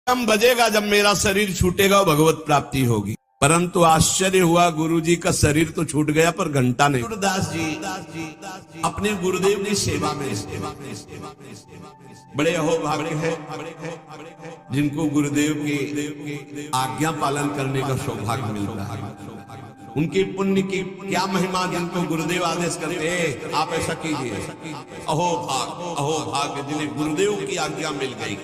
कम बजेगा जब मेरा शरीर छूटेगा और भगवत प्राप्ति होगी। परंतु आश्चर्य हुआ, गुरुजी का शरीर तो छूट गया पर घंटा नहीं। सूरदास जी अपने गुरुदेव की सेवा में बड़े अहोभाग्य है जिनको गुरुदेव की आज्ञा पालन करने का सौभाग्य मिलता है। उनके पुण्य की क्या महिमा, जिनको गुरुदेव आदेश करते हैं आप ऐसा कीजिए। अहोभाग्य जिन्हें गुरुदेव की आज्ञा मिल गई।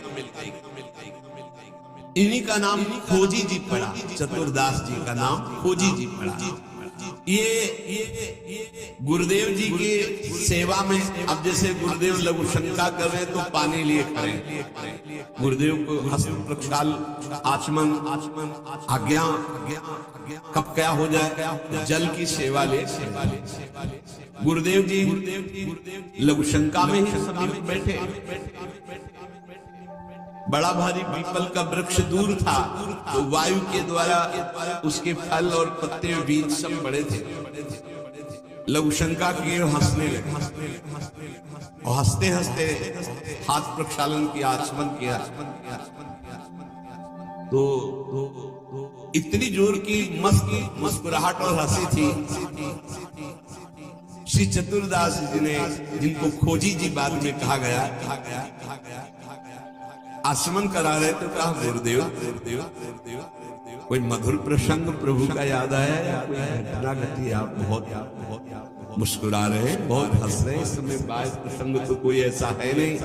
इन्हीं का नाम खोजी जी पड़ा, चतुरदास जी का नाम खोजी जी पड़ा। ये गुरुदेव जी की सेवा में, अब जैसे गुरुदेव लघु शंका कर रहे हैं तो पानी लिए खड़े, गुरुदेव को हस्त प्रक्षाल आचमन आज्ञा कब क्या हो जाए, जल की सेवा ले। गुरुदेव जी लघु शंका में ही समीप बैठे। बड़ा भारी पीपल का वृक्ष दूर था तो वायु के द्वारा उसके फल और पत्ते बीज सब बड़े थे। लघु शंका किए, हंसने लगे और हंसते हंसते हाथ प्रक्षालन किया, आचमन किया तो इतनी जोर की मुस्कुराहट और हंसी थी। श्री चतुरदास जी ने, जिनको खोजी जी बाद में कहा गया, आचमन करा रहे तो कहा, गुरुदेव कोई मधुर प्रसंग प्रभु का याद आया या कोई घटना घटी? आप बहुत मुस्कुरा रहे हैं, बहुत हंस रहे हैं, इस समय बात प्रसंग तो कोई ऐसा है नहीं।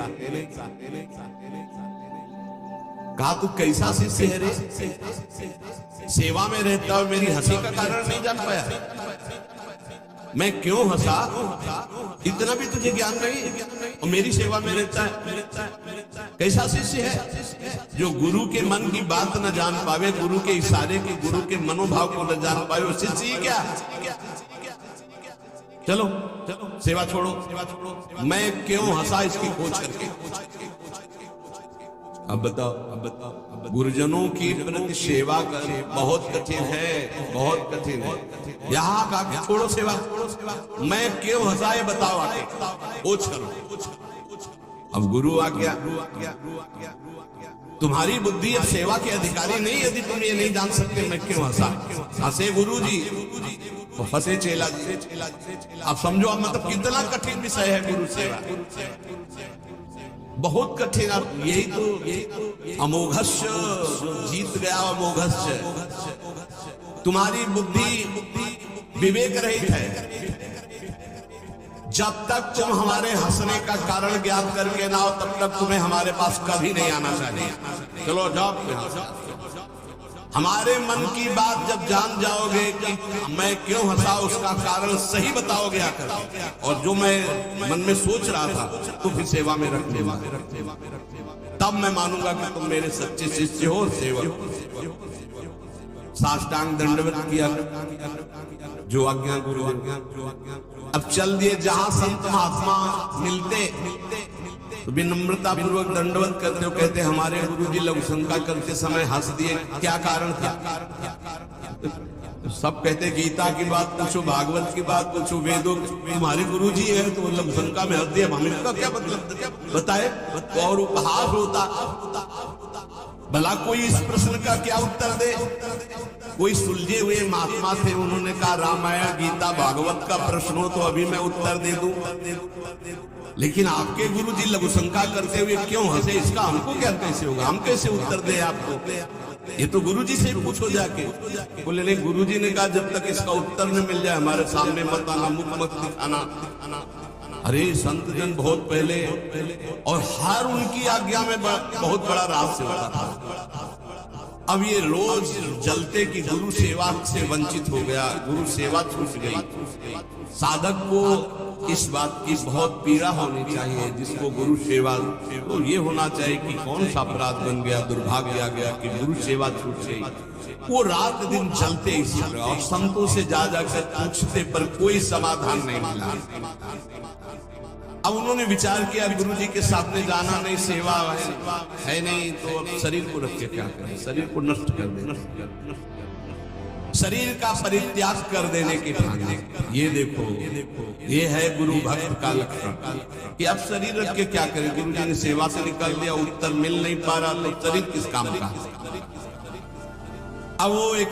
कहा तू कैसा शिष्य है रे, सेवा में रहता और मेरी हंसी का कारण नहीं जान पाया? मैं क्यों हंसा, इतना भी तुझे ज्ञान नहीं और मेरी सेवा में रहता है? कैसा शिष्य है जो गुरु के मन की बात न जान पावे, गुरु के इशारे के, गुरु के मनोभाव को न जान पावे, वो शिष्य ही क्या? चलो सेवा छोड़ो, मैं क्यों हंसा इसकी खोज करके। अब बताओ गुरुजनों की प्रति सेवा कर बहुत कठिन है, बहुत कठिन है। यहाँ का छोड़ो सेवा, मैं क्यों हंसा ये बताओ आके, खोज करो। अब गुरु आ गया, तुम्हारी बुद्धि अब सेवा के अधिकारी नहीं। यदि तुम ये नहीं जान सकते मैं क्यों हंसा, हंसे गुरु जी तो फंसे चेला जी। अब समझो, अब मतलब कितना कठिन विषय है गुरु सेवा, बहुत कठिन। अब यही तो अमोघस्य जीत गया, अमोघस्य। तुम्हारी बुद्धि विवेक रहित है। जब तक तुम हमारे हंसने का कारण ज्ञात करके ना हो तब तक तुम्हें हमारे पास कभी नहीं आना चाहिए। चलो जाओ, हमारे मन की बात जब जान जाओगे कि मैं क्यों हंसा, उसका कारण सही बताओगे आकर, और जो मैं मन में सोच रहा था तो फिर सेवा में रख लेना, तब मैं मानूंगा कि तुम मेरे सच्चे शिष्य हो, सेवक। साष्टांग दंडवत किया, जो आज्ञा गुरु आज्ञा। अब चल दिए जहां संत महात्मा मिलते तो विनम्रता पूर्वक दंडवत करते हो, कहते हमारे गुरु जी लघु शंका करते समय हंस दिए, क्या कारण था? तो सब कहते गीता की बात पूछो, भागवत की बात पूछो, वेदों, तुम्हारे गुरु जी है तो लघु शंका में हंस दिया, हमें इसका क्या मतलब बताए? और उपहास होता, भला कोई इस प्रश्न का क्या उत्तर दे? कोई सुलझे हुए महात्मा थे, उन्होंने कहा रामायण गीता भागवत का प्रश्न हो तो अभी मैं उत्तर दे दूं, लेकिन आपके गुरु जी लघु शंका करते हुए क्यों हंसे, इसका हमको क्या कैसे होगा, हम कैसे उत्तर दे आपको? ये तो गुरु जी से पूछो जाके। बोले नहीं, गुरु जी ने कहा जब तक इसका उत्तर न मिल जाए हमारे सामने मत आना, मुख मत दिखाना। अरे संत जन बहुत पहले, और हर उनकी आज्ञा में बहुत बड़ा रहस्य होता था। अब ये रोज जलते कि गुरु सेवा से वंचित हो गया, गुरु सेवा छूट गई। साधक को इस बात की बहुत पीड़ा होनी चाहिए, जिसको गुरु सेवा, तो ये होना चाहिए कि कौन सा अपराध बन गया, दुर्भाग्य आ गया कि गुरु सेवा छूट गई। वो रात दिन चलते इसी तरह, और संतों से जा जाकर पूछते पर कोई समाधान नहीं मिला। अब उन्होंने विचार किया गुरु जी के सामने जाना नहीं, सेवा है नहीं, तो शरीर को रख के क्या करें, शरीर को नष्ट कर दें। शरीर का परित्याग कर देने की भावना। ये देखो, ये है गुरु भक्त का लक्षण कि अब शरीर रख के क्या करें। गुरु जी ने सेवा से निकाल दिया, उत्तर मिल नहीं पा रहा, तो शरीर किस काम का। अब वो एक